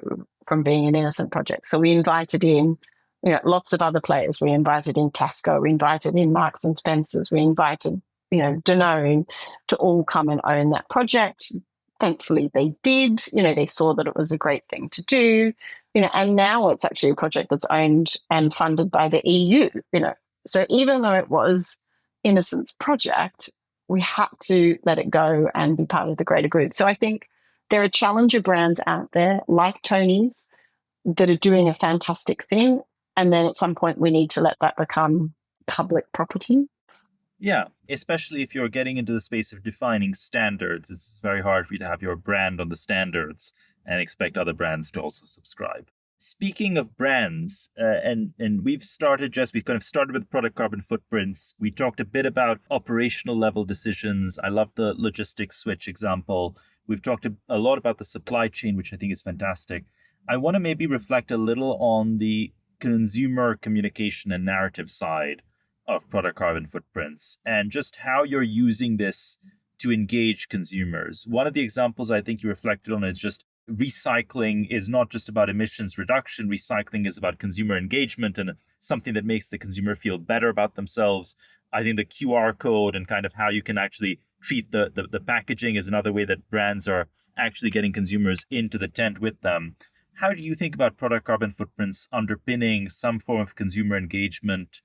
B: from being an innocent project. So we invited in lots of other players. We invited in Tesco, we invited in Marks and Spencer's, we invited Danone to all come and own that project. Thankfully, they did. They saw that it was a great thing to do. And now it's actually a project that's owned and funded by the EU. So even though it was Innocent's project, we had to let it go and be part of the greater group. So I think there are challenger brands out there like Tony's that are doing a fantastic thing. And then at some point, we need to let that become public property.
A: Yeah, especially if you're getting into the space of defining standards, it's very hard for you to have your brand on the standards and expect other brands to also subscribe. Speaking of brands, and we kind of started with product carbon footprints. We talked a bit about operational level decisions. I love the logistics switch example. We've talked a lot about the supply chain, which I think is fantastic. I want to maybe reflect a little on the consumer communication and narrative side of product carbon footprints and just how you're using this to engage consumers. One of the examples I think you reflected on is just recycling is not just about emissions reduction. Recycling is about consumer engagement and something that makes the consumer feel better about themselves. I think the QR code and kind of how you can actually treat the packaging is another way that brands are actually getting consumers into the tent with them. How do you think about product carbon footprints underpinning some form of consumer engagement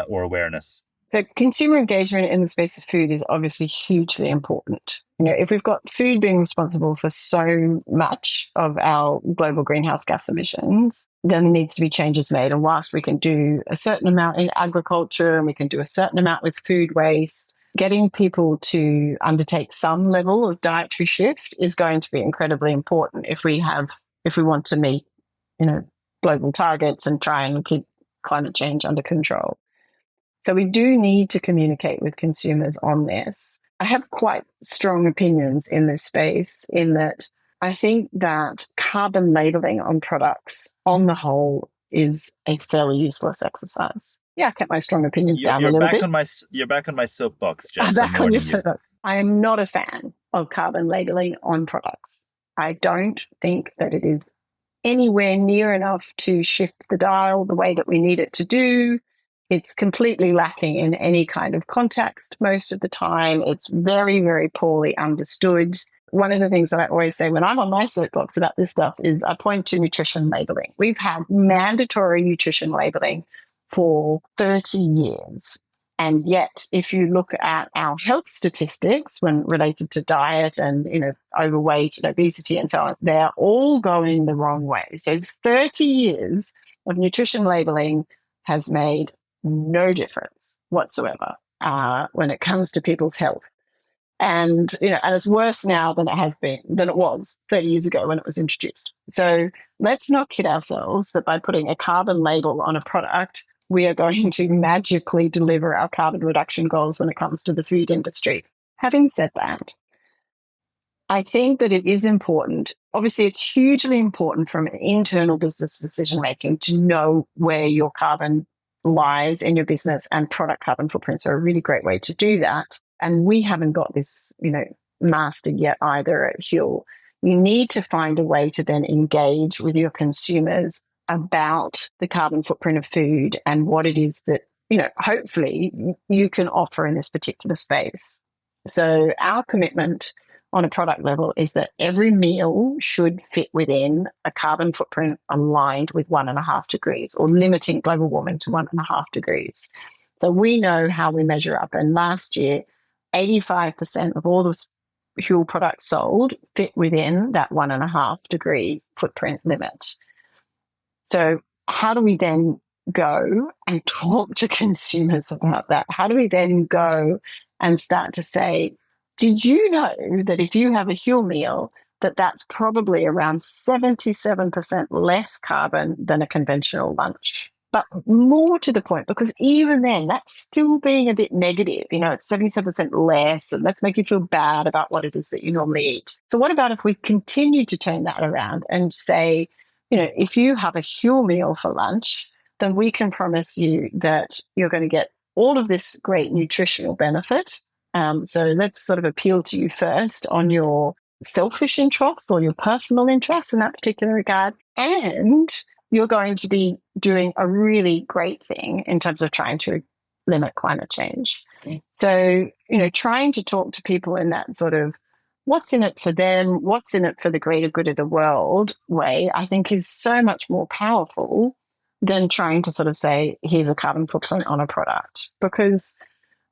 A: or awareness?
B: So consumer engagement in the space of food is obviously hugely important. If we've got food being responsible for so much of our global greenhouse gas emissions, then there needs to be changes made. And whilst we can do a certain amount in agriculture and we can do a certain amount with food waste, getting people to undertake some level of dietary shift is going to be incredibly important if we want to meet, global targets and try and keep climate change under control. So we do need to communicate with consumers on this. I have quite strong opinions in this space in that I think that carbon labeling on products on the whole is a fairly useless exercise. Yeah, I kept my strong opinions down a little bit.
A: You're back on my soapbox, Jess.
B: Back on your soapbox. I am not a fan of carbon labeling on products. I don't think that it is anywhere near enough to shift the dial the way that we need it to do. It's completely lacking in any kind of context most of the time. It's very, very poorly understood. One of the things that I always say when I'm on my soapbox about this stuff is I point to nutrition labeling. We've had mandatory nutrition labeling for 30 years. And yet, if you look at our health statistics when related to diet and, overweight and obesity and so on, they're all going the wrong way. So 30 years of nutrition labeling has made no difference whatsoever when it comes to people's health. And, and it's worse now than it was 30 years ago when it was introduced. So let's not kid ourselves that by putting a carbon label on a product, we are going to magically deliver our carbon reduction goals when it comes to the food industry. Having said that, I think that it is important. Obviously, it's hugely important from an internal business decision making to know where your carbon lies in your business, and product carbon footprints are a really great way to do that. And we haven't got this, mastered yet either at Huel. You need to find a way to then engage with your consumers about the carbon footprint of food and what it is that, hopefully you can offer in this particular space. So our commitment on a product level is that every meal should fit within a carbon footprint aligned with 1.5 degrees or limiting global warming to 1.5 degrees. So we know how we measure up. And last year, 85% of all the Huel products sold fit within that 1.5 degree footprint limit. So how do we then go and talk to consumers about that? How do we then go and start to say, did you know that if you have a Huel meal, that's probably around 77% less carbon than a conventional lunch? But more to the point, because even then, that's still being a bit negative. It's 77% less, and let's make you feel bad about what it is that you normally eat. So what about if we continue to turn that around and say, if you have a Huel meal for lunch, then we can promise you that you're going to get all of this great nutritional benefit. So let's sort of appeal to you first on your selfish interests or your personal interests in that particular regard. And you're going to be doing a really great thing in terms of trying to limit climate change. So, trying to talk to people in that sort of what's in it for them, what's in it for the greater good of the world way, I think is so much more powerful than trying to sort of say, here's a carbon footprint on a product. Because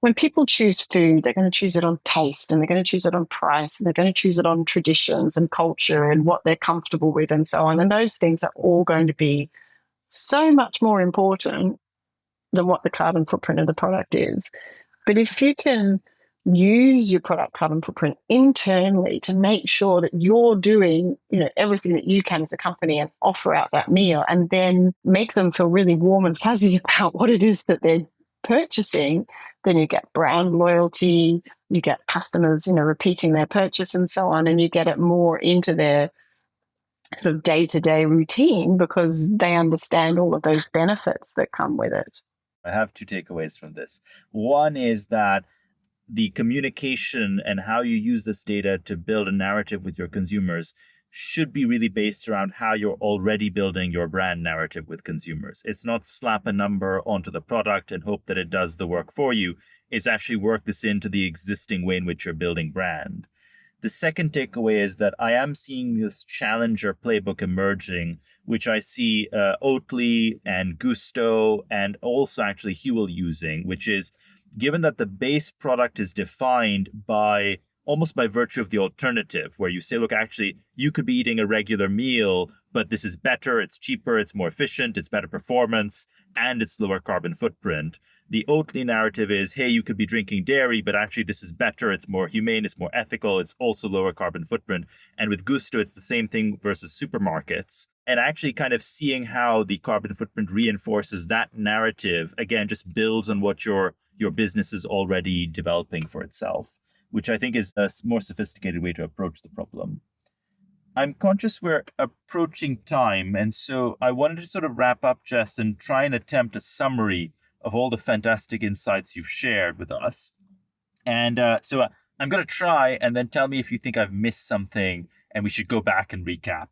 B: when people choose food, they're going to choose it on taste, and they're going to choose it on price, and they're going to choose it on traditions and culture and what they're comfortable with and so on. And those things are all going to be so much more important than what the carbon footprint of the product is. But if you can use your product carbon footprint internally to make sure that you're doing, everything that you can as a company and offer out that meal, and then make them feel really warm and fuzzy about what it is that they're purchasing, then you get brand loyalty, you get customers, repeating their purchase and so on, and you get it more into their sort of day-to-day routine because they understand all of those benefits that come with it.
A: I have two takeaways from this. One is that the communication and how you use this data to build a narrative with your consumers should be really based around how you're already building your brand narrative with consumers. It's not slap a number onto the product and hope that it does the work for you. It's actually work this into the existing way in which you're building brand. The second takeaway is that I am seeing this challenger playbook emerging, which I see Oatly and Gusto and also actually Huel using, which is given that the base product is defined by almost by virtue of the alternative, where you say, look, actually, you could be eating a regular meal, but this is better, it's cheaper, it's more efficient, it's better performance, and it's lower carbon footprint. The Oatly narrative is, hey, you could be drinking dairy, but actually this is better, it's more humane, it's more ethical, it's also lower carbon footprint. And with Gusto, it's the same thing versus supermarkets. And actually kind of seeing how the carbon footprint reinforces that narrative, again, just builds on what your business is already developing for itself, which I think is a more sophisticated way to approach the problem. I'm conscious we're approaching time, and so I wanted to sort of wrap up, Jess, and try and attempt a summary of all the fantastic insights you've shared with us. And so I'm going to try, and then tell me if you think I've missed something and we should go back and recap.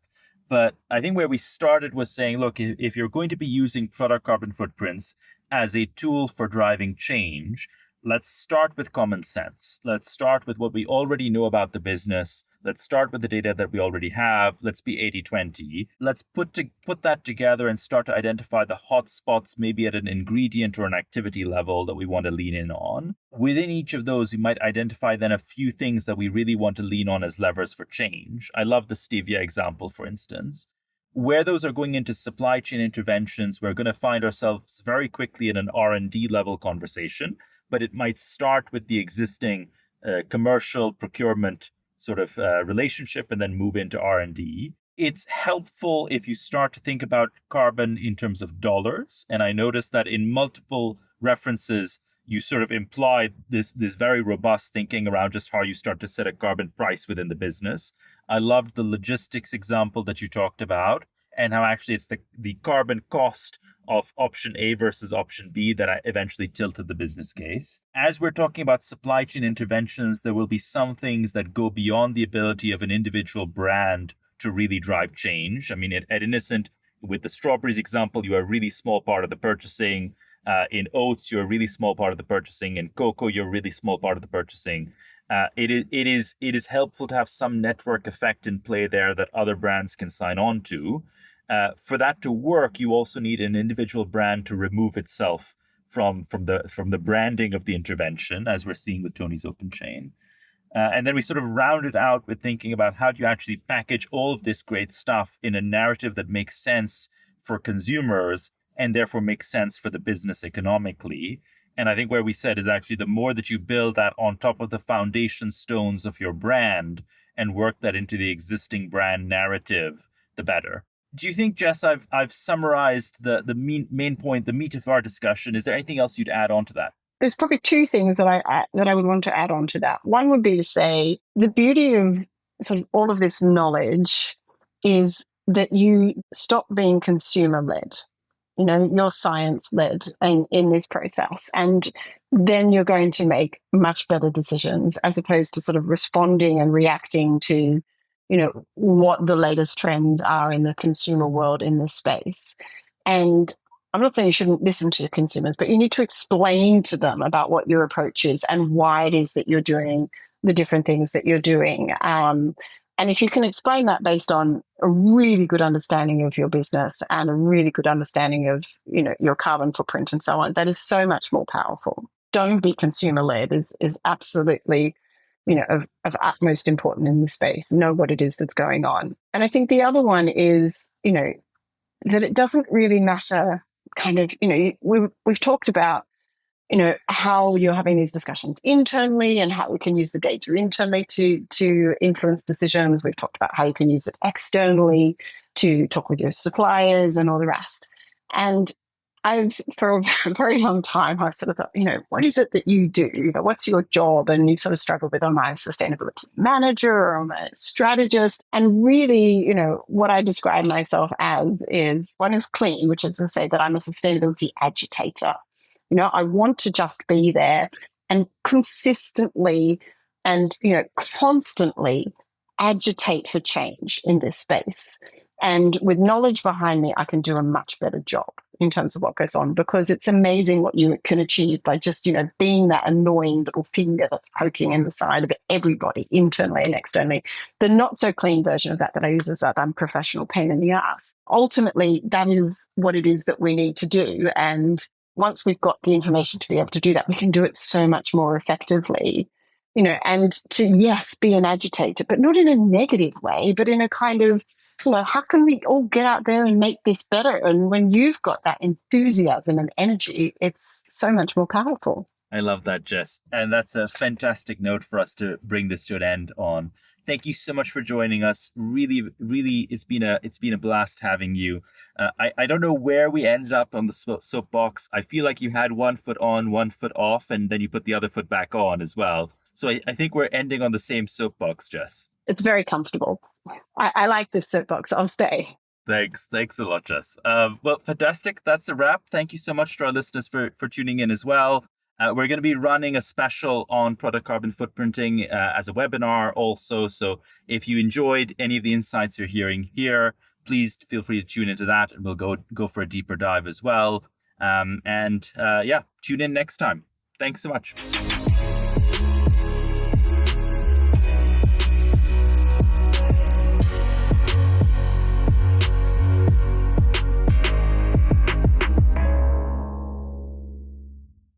A: But I think where we started was saying, look, if you're going to be using product carbon footprints as a tool for driving change, let's start with common sense. Let's start with what we already know about the business. Let's start with the data that we already have. Let's be 80-20. Let's put that together and start to identify the hot spots, maybe at an ingredient or an activity level that we want to lean in on. Within each of those, we might identify then a few things that we really want to lean on as levers for change. I love the stevia example, for instance. Where those are going into supply chain interventions, we're going to find ourselves very quickly in an R&D level conversation, but it might start with the existing commercial procurement sort of relationship and then move into R&D. It's helpful if you start to think about carbon in terms of dollars. And I noticed that in multiple references, you sort of implied this very robust thinking around just how you start to set a carbon price within the business. I loved the logistics example that you talked about, and how actually it's the carbon cost of option A versus option B that I eventually tilted the business case. As we're talking about supply chain interventions, there will be some things that go beyond the ability of an individual brand to really drive change. I mean, at Innocent, with the strawberries example, you are a really small part of the purchasing. In oats, you're a really small part of the purchasing. In cocoa, you're a really small part of the purchasing. It is helpful to have some network effect in play there that other brands can sign on to. For that to work, you also need an individual brand to remove itself from the branding of the intervention, as we're seeing with Tony's Open Chain. And then we sort of round it out with thinking about how do you actually package all of this great stuff in a narrative that makes sense for consumers and therefore makes sense for the business economically. And I think where we said is actually the more that you build that on top of the foundation stones of your brand and work that into the existing brand narrative, the better. Do you think, Jess, I've summarized the main point, the meat of our discussion? Is there anything else you'd add on to that?
B: There's probably two things that I would want to add on to that. One would be to say the beauty of sort of all of this knowledge is that you stop being consumer led. You're science led in this process, and then you're going to make much better decisions as opposed to sort of responding and reacting to what the latest trends are in the consumer world in this space. And I'm not saying you shouldn't listen to your consumers, but you need to explain to them about what your approach is and why it is that you're doing the different things that you're doing. And if you can explain that based on a really good understanding of your business and a really good understanding of your carbon footprint and so on, that is so much more powerful. Don't be consumer led is absolutely of utmost importance in the space. Know what it is that's going on. And I think the other one is that it doesn't really matter. Kind of we've talked about how you're having these discussions internally and how we can use the data internally to influence decisions. We've talked about how you can use it externally to talk with your suppliers and all the rest. And for a very long time, I've sort of thought, what is it that you do? What's your job? And you sort of struggle with, am I a sustainability manager or am I a strategist? And really, what I describe myself as is one is clean, which is to say that I'm a sustainability agitator. I want to just be there and consistently and, constantly agitate for change in this space. And with knowledge behind me, I can do a much better job in terms of what goes on, because it's amazing what you can achieve by just, being that annoying little finger that's poking in the side of everybody, internally and externally. The not so clean version of that I use is that unprofessional pain in the ass. Ultimately, that is what it is that we need to do. And once we've got the information to be able to do that, we can do it so much more effectively, and to, yes, be an agitator, but not in a negative way, but in a kind of, how can we all get out there and make this better? And when you've got that enthusiasm and energy, it's so much more powerful.
A: I love that, Jess. And that's a fantastic note for us to bring this to an end on. Thank you so much for joining us. Really, really, it's been a blast having you. I don't know where we ended up on the soapbox. I feel like you had 1 foot on, 1 foot off, and then you put the other foot back on as well. So I think we're ending on the same soapbox, Jess.
B: It's very comfortable. I like this soapbox. I'll stay.
A: Thanks a lot, Jess. Well, fantastic. That's a wrap. Thank you so much to our listeners for tuning in as well. We're going to be running a special on product carbon footprinting as a webinar also. So if you enjoyed any of the insights you're hearing here, please feel free to tune into that, and we'll go for a deeper dive as well. Tune in next time. Thanks so much.